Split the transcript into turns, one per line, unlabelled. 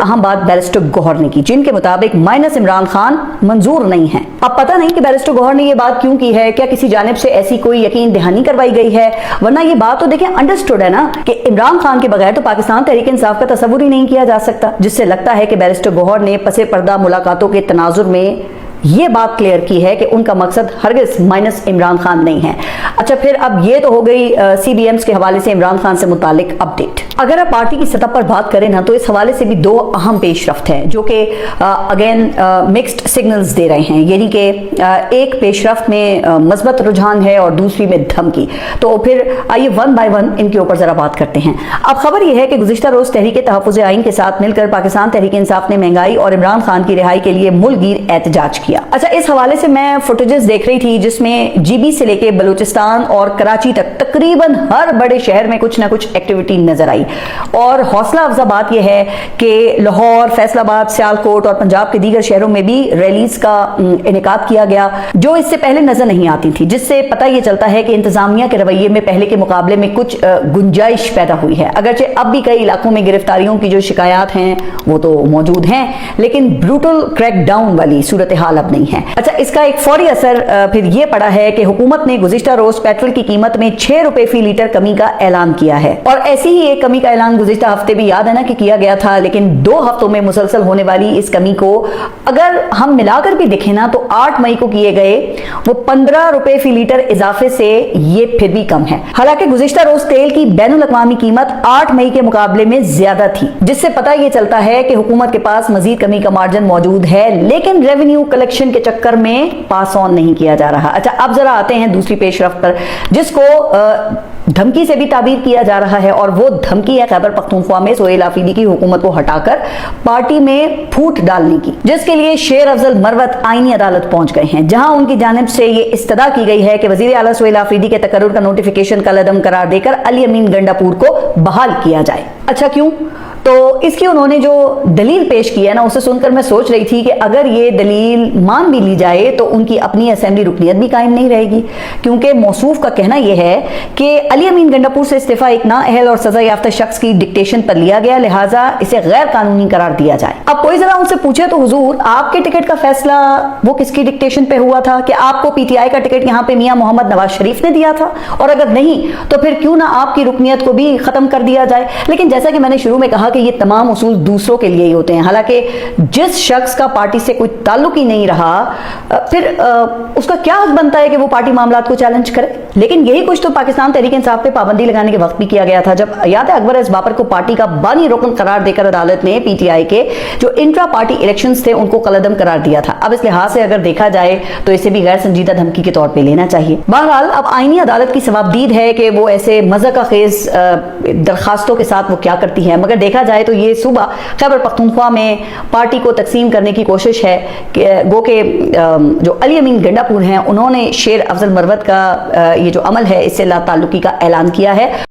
अहम बात बैरिस्टर गौहर ने की, जिनके मुताबिक माइनस इमरान खान मंजूर नहीं है। अब पता नहीं कि बैरिस्टर गौहर ने ये बात क्यों की है, क्या किसी जानिब से ऐसी कोई यकीन दहानी करवाई गई है, वरना ये बात तो देखें अंडरस्टूड है ना कि इमरान खान के बगैर तो पाकिस्तान तहरीक इंसाफ का तस्वुर ही नहीं किया जा सकता, जिससे लगता है कि बैरिस्टर गौहर ने पसे पर्दा मुलाकातों के तनाजुर में ये बात क्लियर की है कि उनका मकसद हरगिज माइनस इमरान खान नहीं है। अच्छा, फिर अब ये तो हो गई CBMs के हवाले से इमरान खान से मुतालिक अपडेट। अगर आप पार्टी की सतह पर बात करें ना, तो इस हवाले से भी दो अहम पेशरफ्त हैं जो कि अगेन मिक्स्ड सिग्नल्स दे रहे हैं, यानी कि एक पेशरफ्त में मस्बत रुझान है और दूसरी में धमकी। तो फिर आइए वन बाय वन इनके ऊपर जरा बात करते हैं। अब खबर यह है कि गुज़िश्ता रोज तहरीक तहफ़्फ़ुज़ आइन के साथ मिलकर पाकिस्तान तहरीक इंसाफ ने महंगाई और इमरान खान की रिहाई के लिए मुल्कगीर एहतजाज किया। अच्छा, इस हवाले से मैं फुटेजेस देख रही थी जिसमें GB से लेके बलूचिस्तान और कराची तक तकरीबन हर बड़े शहर में कुछ ना कुछ एक्टिविटी नजर आई। और हौसला अफजा बात यह है कि लाहौर, फैसलाबाद, सियालकोट और पंजाब के दीगर शहरों में भी रैलीज का इनेकाद किया गया, जो इससे पहले नजर नहीं आती थी, जिससे पता यह चलता है कि इंतजामिया के रवैये में पहले के मुकाबले में कुछ गुंजाइश पैदा हुई है। अगरचे अब भी कई इलाकों में गिरफ्तारियों की जो शिकायत हैं वो तो मौजूद हैं, लेकिन ब्रूटल क्रैकडाउन वाली सूरत हाल अब नहीं है। अच्छा, इसका एक फौरी असर फिर यह पड़ा है कि हुकूमत ने गुज़िश्ता रोज पेट्रोल की कीमत में 6 रुपए फी लीटर कमी का ऐलान किया है। और ऐसी ही एक कमी का ऐलान गुज़िश्ता हफ्ते भी याद है ना कि किया गया था, लेकिन 2 हफ्तों में मुसलसल होने वाली इस कमी को अगर हम मिलाकर भी देखें ना, तो 8 मई को किए गए वो 15 रुपए फी लीटर इजाफे से ये फिर भी कम है। हालांकि गुज़िश्ता रोज तेल की बैनुल अक़वामी कीमत 8 मई के मुकाबले में ज्यादा थी, जिससे पता यह चलता है कि हुकूमत के पास मजीद कमी का मार्जिन मौजूद है, लेकिन रेवेन्यू कलेक्शन के चक्कर में पास ऑन नहीं किया जा रहा। अच्छा, अब जरा आते हैं दूसरी पेशरफ्त पर, जिसको धमकी से भी ताबीर किया जा रहा है, और वो धमकी है खैबर पख्तूनख्वा में सुहेल आफरीदी की हुकूमत को हटाकर पार्टी में फूट डालने की, जिसके लिए शेर अफजल मरवत आईनी अदालत पहुंच गए हैं, जहां उनकी जानिब से ये इस्तदा की गई है कि वजीर आला सुहेल आफरीदी के तकर्रुर का नोटिफिकेशन कलअदम करार देकर अली अमीन गंडापुर को बहाल किया जाए। अच्छा, क्यों? तो इसकी उन्होंने जो दलील पेश की है ना, उसे सुनकर मैं सोच रही थी कि अगर ये दलील मान भी ली जाए तो उनकी अपनी असेंबली रुकनियत भी कायम नहीं रहेगी, क्योंकि मौसूफ का कहना यह है कि अली अमीन गंडापुर से इस्तीफा एक नाअहल और सजा याफ्ता शख्स की डिक्टेशन पर लिया गया, लिहाजा इसे गैर कानूनी करार दिया जाए। अब कोई जरा उनसे पूछे तो हुजूर, आपके टिकट का फैसला वो किसकी डिक्टेशन पे हुआ था? कि आपको PTI का टिकट यहाँ पे मियां मोहम्मद नवाज शरीफ ने दिया था? और अगर नहीं तो फिर क्यों ना आपकी रुकनियत को भी खत्म कर दिया जाए? लेकिन जैसा कि मैंने शुरू में कहा कि ये तमाम उसूल दूसरों के लिए ही होते हैं। हालांकि जिस शख्स का पार्टी से कोई ताल्लुक ही नहीं रहा, फिर उसका क्या हक बनता है कि वो पार्टी मामलात को चैलेंज करे? लेकिन यही कुछ तो पाकिस्तान तहरीक इंसाफ पे पाबंदी लगाने के वक्त भी किया गया था, जब याद है अकबर एस बाबर को पार्टी का बानी रुकन करार देकर अदालत ने PTI के जो इंट्रा पार्टी इलेक्शंस थे उनको कलअदम करार दिया था। अब इस लिहाज से अगर देखा जाए तो इसे भी गैर संजीदा धमकी के तौर पर लेना चाहिए। बहरहाल अब आईनी अदालत की सवाबदीद है कि वो ऐसे मज़ा खेज दरखास्तों के साथ वो क्या करती है, मगर देखा जाए तो ये सूबा खैबर पख्तूनख्वा में पार्टी को तकसीम करने की कोशिश है कि गो के जो अली अमीन गंडापुर हैं उन्होंने शेर अफजल मरवत का ये जो अमल है इससे ला ताल्लुकी का ऐलान किया है।